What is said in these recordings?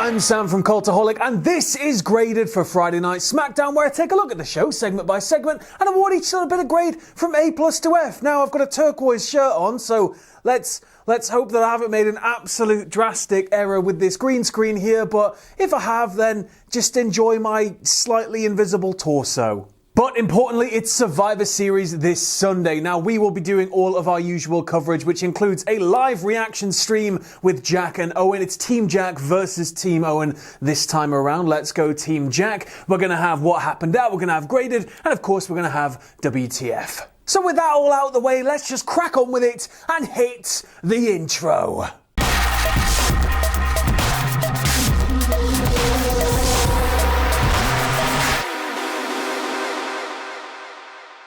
I'm Sam from Cultaholic, and this is Graded for Friday Night SmackDown, where I take a look at the show segment by segment and award each little bit of grade from A+ to F. Now, I've got a turquoise shirt on, so let's hope that I haven't made an absolute drastic error with this green screen here, but if I have, then just enjoy my slightly invisible torso. But importantly, it's Survivor Series this Sunday. Now, we will be doing all of our usual coverage, which includes a live reaction stream with Jack and Owen. It's Team Jack versus Team Owen this time around. Let's go Team Jack. We're going to have What Happened Out, we're going to have Graded, and of course we're going to have WTF. So with that all out of the way, let's just crack on with it and hit the intro.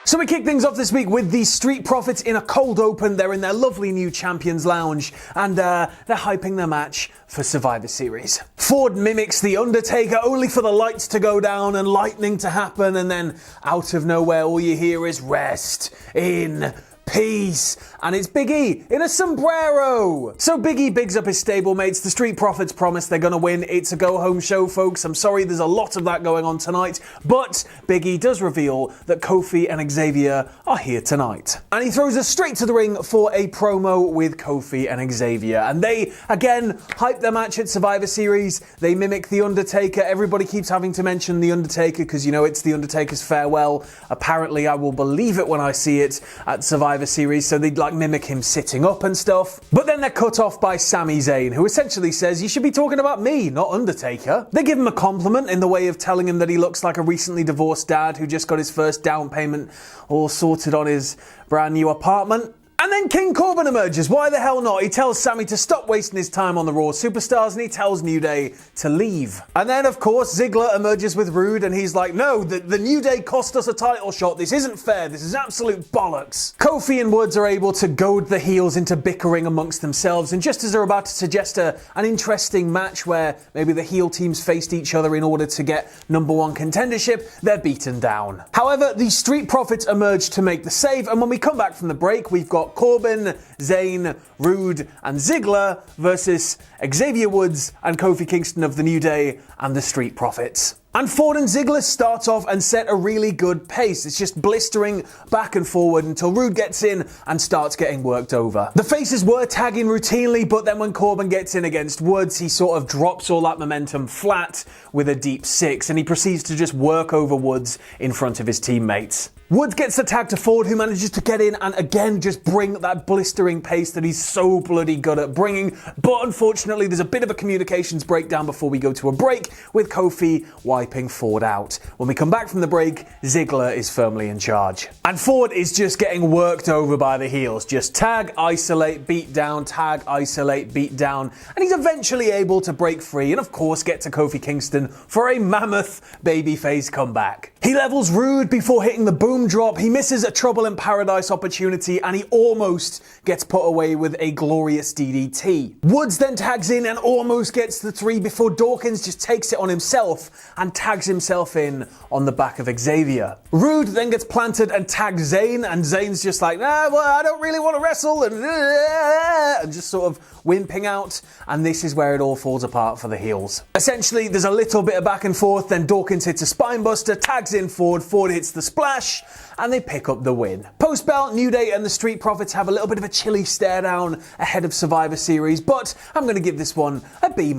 So we kick things off this week with the Street Profits in a cold open. They're in their lovely new Champions Lounge and they're hyping their match for Survivor Series. Ford mimics The Undertaker only for the lights to go down and lightning to happen, and then out of nowhere all you hear is rest in peace. And it's Big E in a sombrero. So Big E bigs up his stablemates. The Street Profits promise they're gonna win. It's a go-home show, folks. I'm sorry, there's a lot of that going on tonight, but Big E does reveal that Kofi and Xavier are here tonight. And he throws us straight to the ring for a promo with Kofi and Xavier. And they, again, hype their match at Survivor Series. They mimic The Undertaker. Everybody keeps having to mention The Undertaker because, you know, it's The Undertaker's farewell. Apparently, I will believe it when I see it at Survivor Series, so they'd like mimic him sitting up and stuff. But then they're cut off by Sami Zayn, who essentially says, "You should be talking about me, not Undertaker." They give him a compliment in the way of telling him that he looks like a recently divorced dad who just got his first down payment all sorted on his brand new apartment. And then King Corbin emerges. Why the hell not? He tells Sami to stop wasting his time on the Raw Superstars, and he tells New Day to leave. And then, of course, Ziggler emerges with Roode, and he's like, "No, the New Day cost us a title shot. This isn't fair. This is absolute bollocks." Kofi and Woods are able to goad the heels into bickering amongst themselves, and just as they're about to suggest an interesting match where maybe the heel teams faced each other in order to get #1 contendership, they're beaten down. However, the Street Profits emerge to make the save, and when we come back from the break, we've got Corbin, Zayn, Roode, and Ziggler versus Xavier Woods and Kofi Kingston of the New Day and the Street Profits. And Ford and Ziggler start off and set a really good pace. It's just blistering back and forward until Roode gets in and starts getting worked over. The faces were tagging routinely, but then when Corbin gets in against Woods, he sort of drops all that momentum flat with a deep 6, and he proceeds to just work over Woods in front of his teammates. Woods gets the tag to Ford, who manages to get in and again just bring that blistering pace that he's so bloody good at bringing. But unfortunately, there's a bit of a communications breakdown before we go to a break, with Kofi wiping Ford out. When we come back from the break, Ziggler is firmly in charge. And Ford is just getting worked over by the heels. Just tag, isolate, beat down, tag, isolate, beat down. And he's eventually able to break free and, of course, get to Kofi Kingston for a mammoth babyface comeback. He levels Roode before hitting the boom drop. He misses a Trouble in Paradise opportunity, and he almost gets put away with a glorious DDT. Woods then tags in and almost gets the 3 before Dawkins just takes it on himself and tags himself in on the back of Xavier. Roode then gets planted and tags Zayn, and Zayn's just like, well, I don't really want to wrestle, and just sort of wimping out, and this is where it all falls apart for the heels. Essentially, there's a little bit of back and forth, then Dawkins hits a spinebuster, tags in Ford, Ford hits the splash, and they pick up the win. Post-belt, New Day and the Street Profits have a little bit of a chilly stare down ahead of Survivor Series, but I'm going to give this one a B-.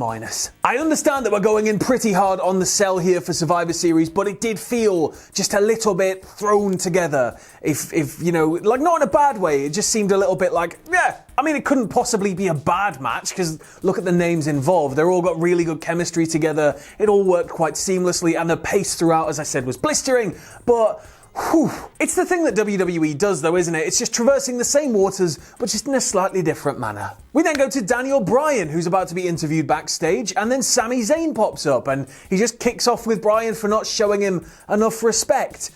I understand that we're going in pretty hard on the sell here for Survivor Series, but it did feel just a little bit thrown together. If you know, like, not in a bad way, it just seemed a little bit like, yeah, I mean, it couldn't possibly be a bad match because look at the names involved. They're all got really good chemistry together. It all worked quite seamlessly, and the pace throughout, as I said, was blistering. But whew, it's the thing that WWE does, though, isn't it? It's just traversing the same waters, but just in a slightly different manner. We then go to Daniel Bryan, who's about to be interviewed backstage, and then Sami Zayn pops up, and he just kicks off with Bryan for not showing him enough respect.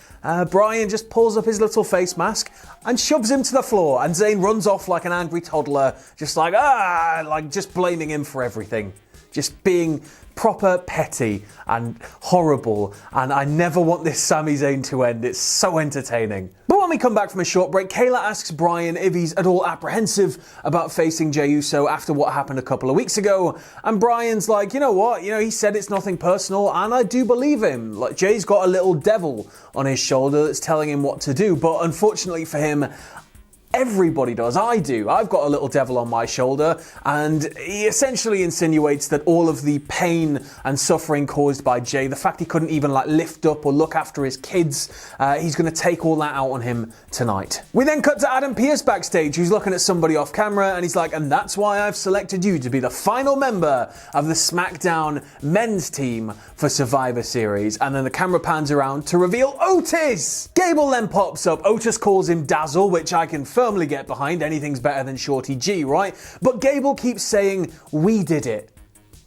Bryan just pulls up his little face mask and shoves him to the floor, and Zayn runs off like an angry toddler, just like just blaming him for everything. just being proper petty and horrible, and I never want this Sami Zayn to end. It's so entertaining. But when we come back from a short break, Kayla asks Bryan if he's at all apprehensive about facing Jey Uso after what happened a couple of weeks ago, and Bryan's like, you know what, he said it's nothing personal, and I do believe him. Like, Jay's got a little devil on his shoulder that's telling him what to do, but unfortunately for him, everybody does. I do. I've got a little devil on my shoulder, and he essentially insinuates that all of the pain and suffering caused by Jey, the fact he couldn't even lift up or look after his kids, he's going to take all that out on him tonight. We then cut to Adam Pearce backstage, who's looking at somebody off camera, and he's like, and that's why I've selected you to be the final member of the SmackDown men's team for Survivor Series. And then the camera pans around to reveal Otis! Gable then pops up. Otis calls him Dazzle, which I can firmly get behind. Anything's better than Shorty G, right? But Gable keeps saying, we did it.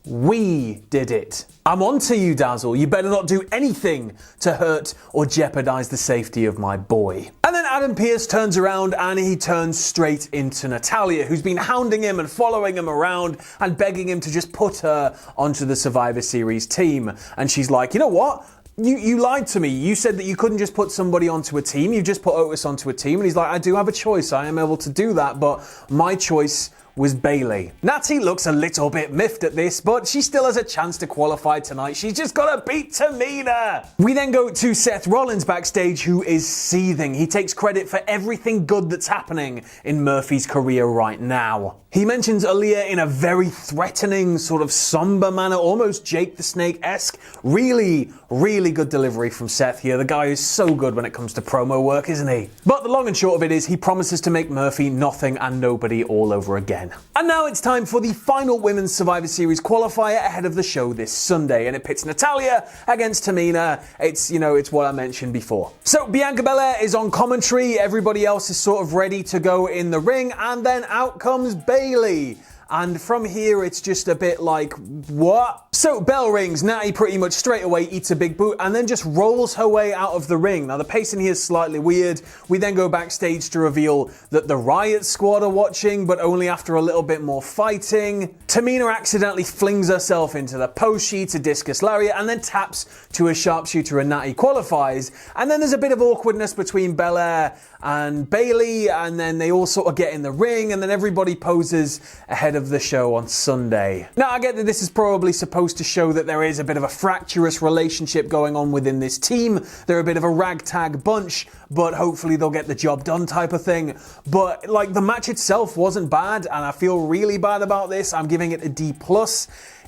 We did it. I'm on to you, Dazzle. You better not do anything to hurt or jeopardize the safety of my boy. And then Adam Pearce turns around and he turns straight into Natalya, who's been hounding him and following him around and begging him to just put her onto the Survivor Series team. And she's like, you know what? You lied to me. You said that you couldn't just put somebody onto a team. You just put Otis onto a team. And he's like, I do have a choice. I am able to do that. But my choice was Bayley. Natty looks a little bit miffed at this, but she still has a chance to qualify tonight. She's just got to beat Tamina. We then go to Seth Rollins backstage, who is seething. He takes credit for everything good that's happening in Murphy's career right now. He mentions Aaliyah in a very threatening, sort of somber manner, almost Jake the Snake-esque. Really, really good delivery from Seth here. The guy is so good when it comes to promo work, isn't he? But the long and short of it is he promises to make Murphy nothing and nobody all over again. And now it's time for the final Women's Survivor Series qualifier ahead of the show this Sunday, and it pits Natalya against Tamina. It's what I mentioned before. So Bianca Belair is on commentary, everybody else is sort of ready to go in the ring, and then out comes Bayley. And from here, it's just a bit like, what? So bell rings, Natty pretty much straight away eats a big boot and then just rolls her way out of the ring. Now the pacing here is slightly weird. We then go backstage to reveal that the Riot Squad are watching, but only after a little bit more fighting. Tamina accidentally flings herself into the post sheet, a discus lariat, and then taps to a sharpshooter, and Natty qualifies. And then there's a bit of awkwardness between Belair and Bayley, and then they all sort of get in the ring, and then everybody poses ahead of the show on Sunday. Now I get that this is probably supposed to show that there is a bit of a fractious relationship going on within this team. They're a bit of a ragtag bunch, but hopefully they'll get the job done type of thing. But the match itself wasn't bad, and I feel really bad about this. I'm giving it a D+.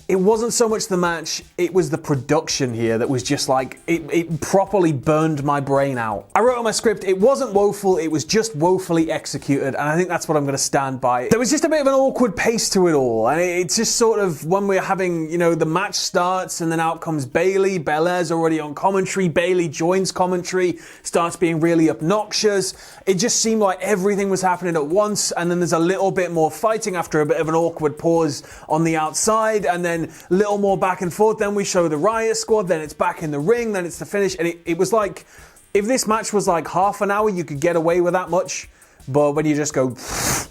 It wasn't so much the match, it was the production here that was just it properly burned my brain out. I wrote on my script, it wasn't woeful, it was just woefully executed, and I think that's what I'm going to stand by. There was just a bit of an awkward pace to it all, and it's just sort of when we're having, the match starts and then out comes Bayley, Belair's already on commentary, Bayley joins commentary, starts being really obnoxious. It just seemed like everything was happening at once, and then there's a little bit more fighting after a bit of an awkward pause on the outside, and then a little more back and forth. Then we show the Riot Squad, then it's back in the ring, then it's the finish, and it was like, if this match was half an hour, you could get away with that much, but when you just go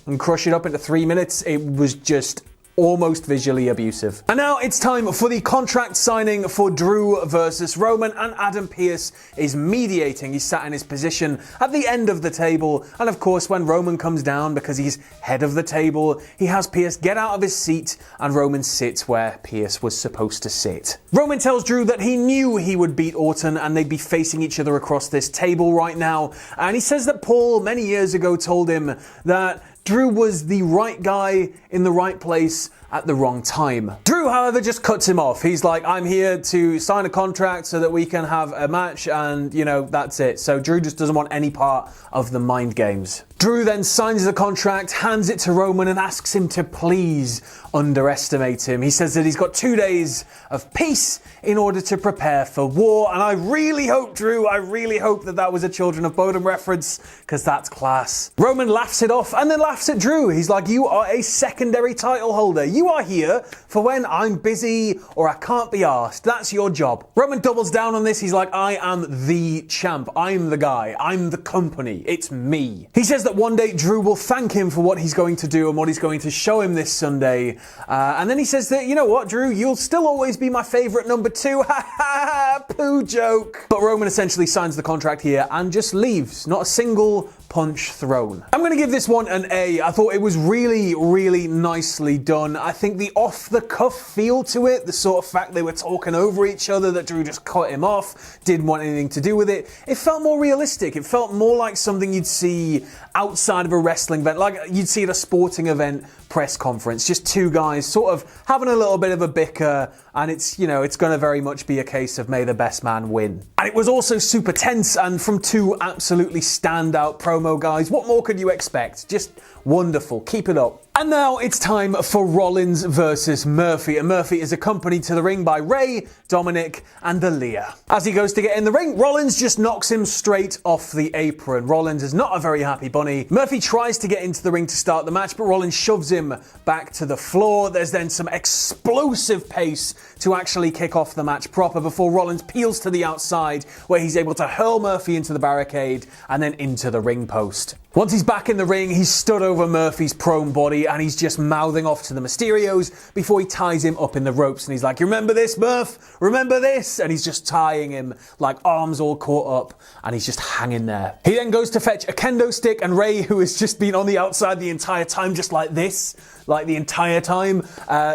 and crush it up into 3 minutes, it was just almost visually abusive. And now it's time for the contract signing for Drew versus Roman, and Adam Pearce is mediating. He's sat in his position at the end of the table, and of course when Roman comes down, because he's head of the table, he has Pearce get out of his seat, and Roman sits where Pearce was supposed to sit. Roman tells Drew that he knew he would beat Orton and they'd be facing each other across this table right now, and he says that Paul many years ago told him that Drew was the right guy in the right place at the wrong time. Drew, however, just cuts him off. He's like, I'm here to sign a contract so that we can have a match, and that's it. So Drew just doesn't want any part of the mind games. Drew then signs the contract, hands it to Roman, and asks him to please underestimate him. He says that he's got 2 days of peace in order to prepare for war, and I really hope, Drew, that was a Children of Bodom reference, because that's class. Roman laughs it off and then laughs at Drew. He's like, you are a secondary title holder. You are here for when I'm busy or I can't be asked. That's your job. Roman doubles down on this. He's like, I am the champ. I'm the guy. I'm the company. It's me. He says that that one day Drew will thank him for what he's going to do and what he's going to show him this Sunday. And then he says that, you know what, Drew, you'll still always be my favourite number 2. Ha ha, poo joke. But Roman essentially signs the contract here and just leaves. Not a single punch thrown. I'm going to give this one an A. I thought it was really, really nicely done. I think the off-the-cuff feel to it, the sort of fact they were talking over each other, that Drew just cut him off, didn't want anything to do with it, it felt more realistic. It felt more like something you'd see outside of a wrestling event, like you'd see at a sporting event press conference. Just two guys sort of having a little bit of a bicker, and it's, you know, it's going to very much be a case of may the best man win. And it was also super tense, and from two absolutely standout promo guys, what more could you expect? Just wonderful. Keep it up. And now it's time for Rollins versus Murphy, and Murphy is accompanied to the ring by Ray, Dominic, and Aaliyah. As he goes to get in the ring, Rollins just knocks him straight off the apron. Rollins is not a very happy bunny. Murphy tries to get into the ring to start the match, but Rollins shoves him back to the floor. There's then some explosive pace to actually kick off the match proper before Rollins peels to the outside, where he's able to hurl Murphy into the barricade and then into the ring post. Once he's back in the ring, he's stood over Murphy's prone body and he's just mouthing off to the Mysterios before he ties him up in the ropes, and he's like, "You remember this, Murph? Remember this?" And he's just tying him, like arms all caught up, and he's just hanging there. He then goes to fetch a kendo stick, and Ray, who has just been on the outside the entire time, just like this, like the entire time,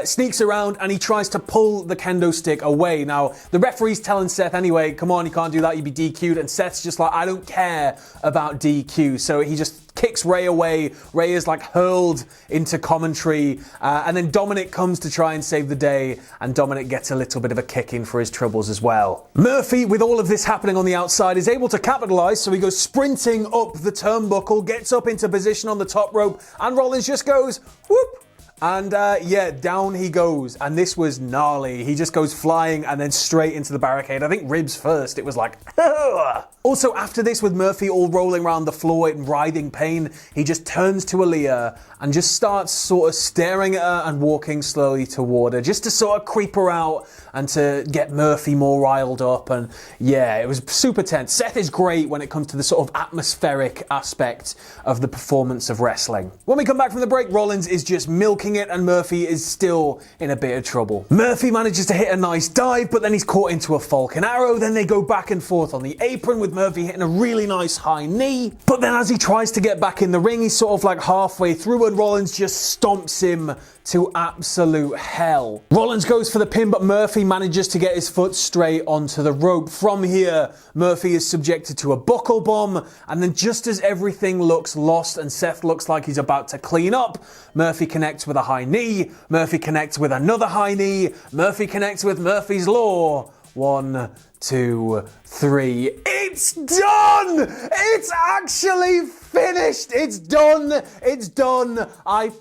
sneaks around and he tries to pull the kendo stick away. Now, the referee's telling Seth anyway, "Come on, you can't do that, you'd be DQ'd." And Seth's just like, "I don't care about DQ." So he just kicks Ray away. Ray is like hurled into commentary, and then Dominic comes to try and save the day, and Dominic gets a little bit of a kicking for his troubles as well. Murphy, with all of this happening on the outside, is able to capitalize, so he goes sprinting up the turnbuckle, gets up into position on the top rope, and Rollins just goes whoop. And yeah, down he goes. And this was gnarly. He just goes flying and then straight into the barricade. I think ribs first. It was like, ugh. Also, after this, with Murphy all rolling around the floor in writhing pain, he just turns to Aaliyah and just starts sort of staring at her and walking slowly toward her, just to sort of creep her out and to get Murphy more riled up. And yeah, it was super tense. Seth is great when it comes to the sort of atmospheric aspect of the performance of wrestling. When we come back from the break, Rollins is just milking it, and Murphy is still in a bit of trouble. Murphy manages to hit a nice dive, but then he's caught into a Falcon Arrow. Then they go back and forth on the apron, with Murphy hitting a really nice high knee. But then as he tries to get back in the ring, he's sort of like halfway through, and Rollins just stomps him to absolute hell. Rollins goes for the pin, but Murphy manages to get his foot straight onto the rope. From here, Murphy is subjected to a buckle bomb, and then just as everything looks lost and Seth looks like he's about to clean up, Murphy connects with a high knee, Murphy connects with another high knee, Murphy connects with Murphy's Law. 1, 2, 3. It's done! It's actually finished! It's done! It's done! I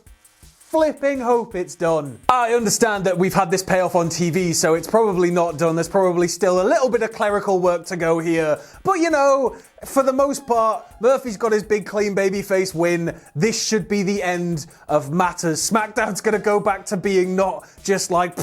flipping hope it's done. I understand that we've had this payoff on TV, so it's probably not done. There's probably still a little bit of clerical work to go here. But you know, for the most part, Murphy's got his big clean babyface win. This should be the end of matters. SmackDown's gonna go back to being not just like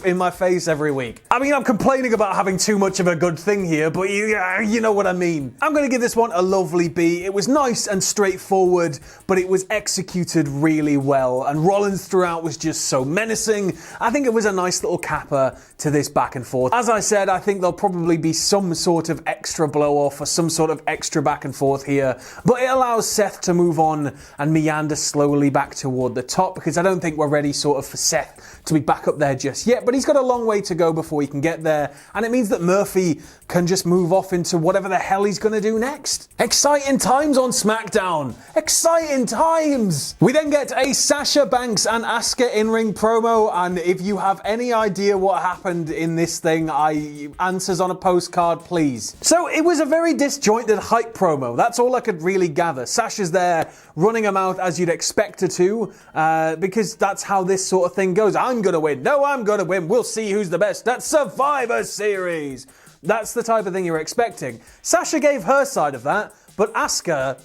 in my face every week. I mean, I'm complaining about having too much of a good thing here, but you know what I mean. I'm gonna give this one a lovely B. It was nice and straightforward, but it was executed really well, and Rollins throughout was just so menacing. I think it was a nice little capper to this back and forth. As I said, I think there'll probably be some sort of extra blow off or some sort of extra back and forth here, but it allows Seth to move on and meander slowly back toward the top, because I don't think we're ready sort of for Seth to be back up there just yet, but he's got a long way to go before he can get there, and it means that Murphy can just move off into whatever the hell he's gonna do next. Exciting times on SmackDown! Exciting times! We then get a Sasha Banks and Asuka in-ring promo, and if you have any idea what happened in this thing, answers on a postcard, please. So it was a very disjointed hype promo. That's all I could really gather. Sasha's there running her mouth as you'd expect her to, because that's how this sort of thing goes. I'm gonna win. No, I'm gonna win. We'll see who's the best. That's Survivor Series. That's the type of thing you're expecting. Sasha gave her side of that, but Asuka,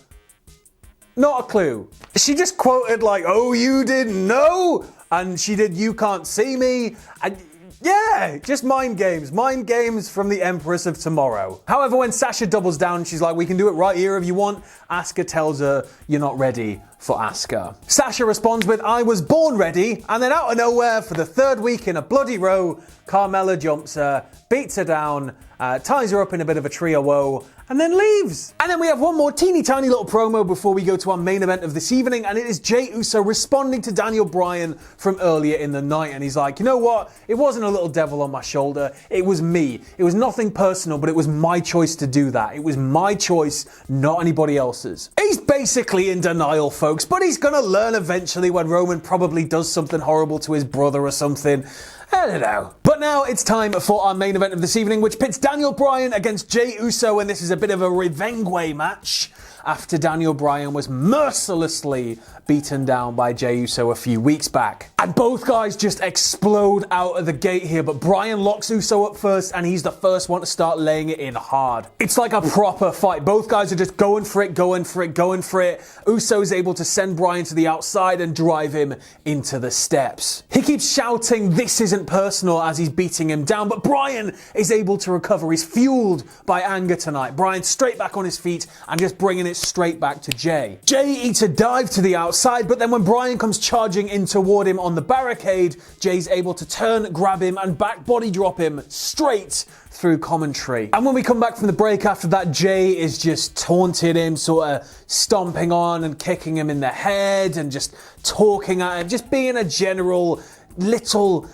not a clue. She just quoted like, "Oh, you didn't know?" And she did "You Can't See Me." And Yeah, just mind games. Mind games from the Empress of Tomorrow. However, when Sasha doubles down, she's like, we can do it right here if you want. Asuka tells her, you're not ready for Asuka. Sasha responds with, I was born ready. And then out of nowhere, for the third week in a bloody row, Carmella jumps her, beats her down, ties her up in a bit of a trio woe, and then leaves. And then we have one more teeny tiny little promo before we go to our main event of this evening, and it is Jey Uso responding to Daniel Bryan from earlier in the night, and he's like, you know what? It wasn't a little devil on my shoulder. It was me. It was nothing personal, but it was my choice to do that. It was my choice, not anybody else's. He's basically in denial, folks, but he's gonna learn eventually when Roman probably does something horrible to his brother or something. I don't know. But now it's time for our main event of this evening, which pits Daniel Bryan against Jey Uso, and this is a bit of a revenge match after Daniel Bryan was mercilessly beaten down by Jey Uso a few weeks back. And both guys just explode out of the gate here, but Bryan locks Uso up first, and he's the first one to start laying it in hard. It's like a proper fight. Both guys are just going for it, going for it, going for it. Uso's able to send Bryan to the outside and drive him into the steps. He keeps shouting, this isn't personal, as he's beating him down, but Bryan is able to recover. He's fueled by anger tonight. Bryan straight back on his feet and just bringing it straight back to Jey. Jey eats a dive to the outside, but then when Bryan comes charging in toward him on the barricade, Jey's able to turn, grab him, and back body drop him straight through commentary. And when we come back from the break after that, Jey is just taunting him, sort of stomping on and kicking him in the head and just talking at him, just being a general little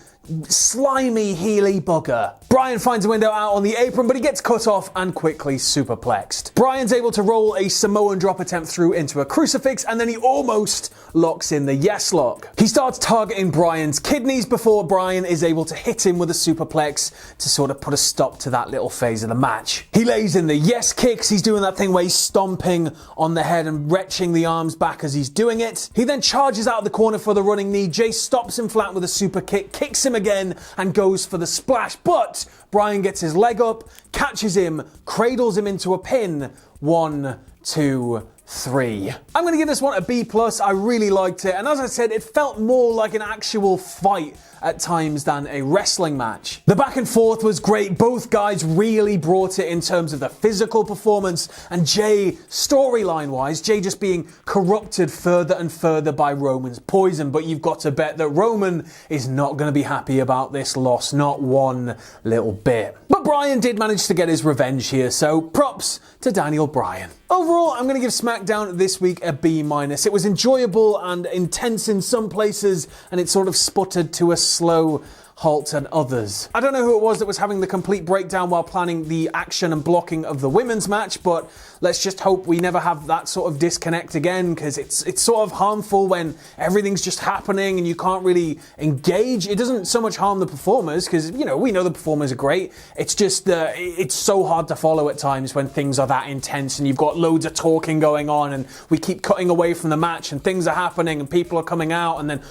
slimy heely bugger. Bryan finds a window out on the apron, but he gets cut off and quickly superplexed. Bryan's able to roll a Samoan drop attempt through into a crucifix, and then he almost locks in the yes lock. He starts targeting Bryan's kidneys before Bryan is able to hit him with a superplex to sort of put a stop to that little phase of the match. He lays in the yes kicks. He's doing that thing where he's stomping on the head and retching the arms back as he's doing it. He then charges out of the corner for the running knee. Jey stops him flat with a super kick, kicks him again, and goes for the splash, but Bryan gets his leg up, catches him, cradles him into a pin. 1, 2, 3. I'm going to give this one a B+. I really liked it, and as I said, it felt more like an actual fight at times than a wrestling match. The back and forth was great. Both guys really brought it in terms of the physical performance, and Jey, storyline wise, Jey just being corrupted further and further by Roman's poison, but you've got to bet that Roman is not going to be happy about this loss, not one little bit. But Bryan did manage to get his revenge here, so props to Daniel Bryan. Overall, I'm going to give SmackDown this week a B-. It was enjoyable and intense in some places, and it sort of sputtered to a slow halt and others. I don't know who it was that was having the complete breakdown while planning the action and blocking of the women's match, but let's just hope we never have that sort of disconnect again, because it's sort of harmful when everything's just happening and you can't really engage. It doesn't so much harm the performers, because, you know, we know the performers are great. It's just it's so hard to follow at times when things are that intense and you've got loads of talking going on and we keep cutting away from the match and things are happening and people are coming out and then,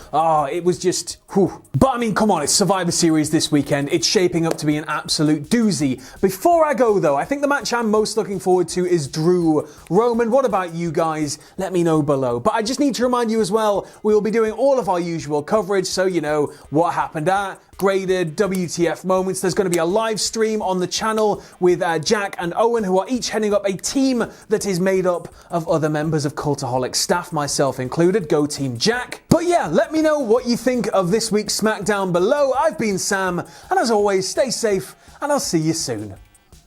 it was just, whew. But I mean, come on, it's Survivor Series this weekend. It's shaping up to be an absolute doozy. Before I go though, I think the match I'm most looking forward to is Drew Roman. What about you guys? Let me know below. But I just need to remind you as well, we will be doing all of our usual coverage, so you know what happened at Graded, WTF moments. There's going to be a live stream on the channel with Jack and Owen, who are each heading up a team that is made up of other members of Cultaholic staff, myself included. Go Team Jack. But yeah, let me know what you think of this week's SmackDown below. I've been Sam, and as always, stay safe, and I'll see you soon.